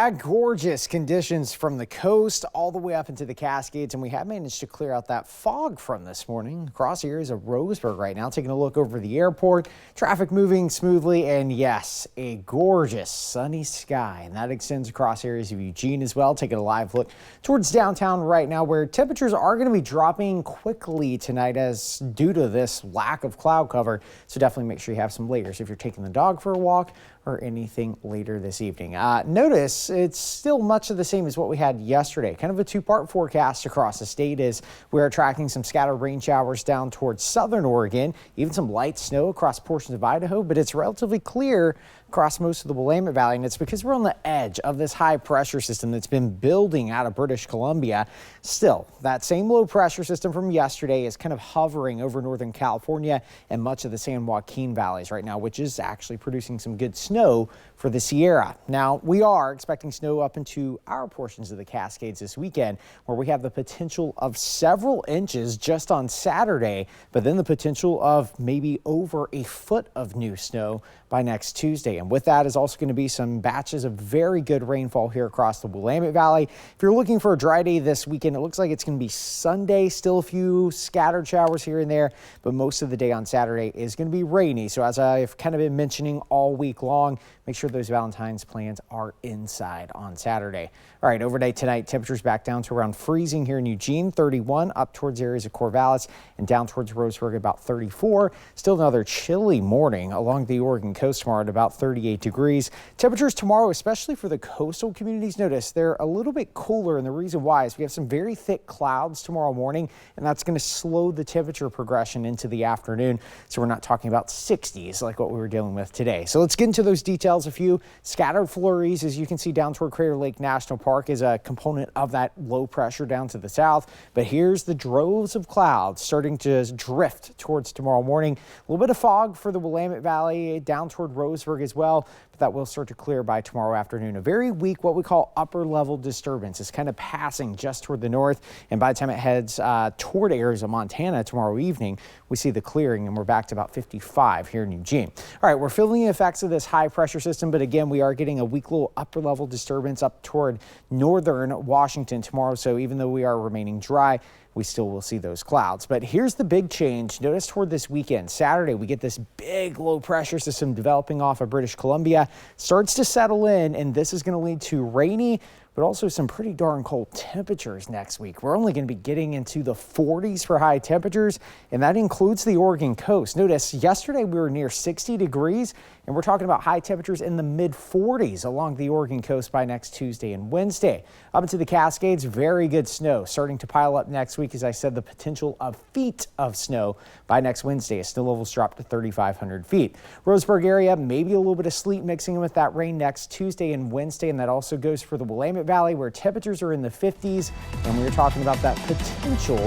Gorgeous conditions from the coast all the way up into the Cascades, and we have managed to clear out that fog from this morning across areas of Roseburg right now. Taking a look over the airport, traffic moving smoothly, and yes, a gorgeous sunny sky, and that extends across areas of Eugene as well. Taking a live look towards downtown right now, where temperatures are going to be dropping quickly tonight as due to this lack of cloud cover. So definitely make sure you have some layers if you're taking the dog for a walk or anything later this evening. Notice it's still much of the same as what we had yesterday. Kind of a two-part forecast across the state as we're tracking some scattered rain showers down towards southern Oregon, even some light snow across portions of Idaho, but it's relatively clear across most of the Willamette Valley, and it's because we're on the edge of this high pressure system that's been building out of British Columbia. Still, that same low pressure system from yesterday is kind of hovering over Northern California and much of the San Joaquin valleys right now, which is actually producing some good snow for the Sierra. Now, we are expecting snow up into our portions of the Cascades this weekend, where we have the potential of several inches just on Saturday, but then the potential of maybe over a foot of new snow by next Tuesday. And with that is also going to be some batches of very good rainfall here across the Willamette Valley. If you're looking for a dry day this weekend, it looks like it's going to be Sunday, still a few scattered showers here and there, but most of the day on Saturday is going to be rainy. So as I've kind of been mentioning all week long, make sure those Valentine's plans are inside on Saturday. All right, overnight tonight, temperatures back down to around freezing here in Eugene, 31, up towards areas of Corvallis and down towards Roseburg about 34. Still another chilly morning along the Oregon coast tomorrow at about 38 degrees. Temperatures tomorrow, especially for the coastal communities, notice they're a little bit cooler, and the reason why is we have some very thick clouds tomorrow morning, and that's going to slow the temperature progression into the afternoon. So we're not talking about 60s like what we were dealing with today. So let's get into those details. A few scattered flurries, as you can see, down toward Crater Lake National Park is a component of that low pressure down to the south. But here's the droves of clouds starting to drift towards tomorrow morning. A little bit of fog for the Willamette Valley, down toward Roseburg as well, but that will start to clear by tomorrow afternoon. A very weak, what we call upper level disturbance is kind of passing just toward the north, and by the time it heads toward areas of Montana tomorrow evening, we see the clearing, and we're back to about 55 here in Eugene. All right, we're feeling the effects of this high pressure system, but again, we are getting a weak little upper level disturbance up toward northern Washington tomorrow. So even though we are remaining dry, we still will see those clouds. But here's the big change. Notice toward this weekend, Saturday, we get this big low pressure system developing off of British Columbia, starts to settle in, and this is going to lead to rainy, but also some pretty darn cold temperatures next week. We're only going to be getting into the 40s for high temperatures, and that includes the Oregon coast. Notice yesterday we were near 60 degrees, and we're talking about high temperatures in the mid 40s along the Oregon coast by next Tuesday and Wednesday. Up into the Cascades, very good snow starting to pile up next week. As I said, the potential of feet of snow by next Wednesday as snow levels drop to 3,500 feet. Roseburg area, maybe a little bit of sleet mixing in with that rain next Tuesday and Wednesday, and that also goes for the Willamette Valley, where temperatures are in the 50s, and we were talking about that potential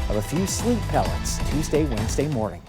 of a few sleet pellets Tuesday, Wednesday morning.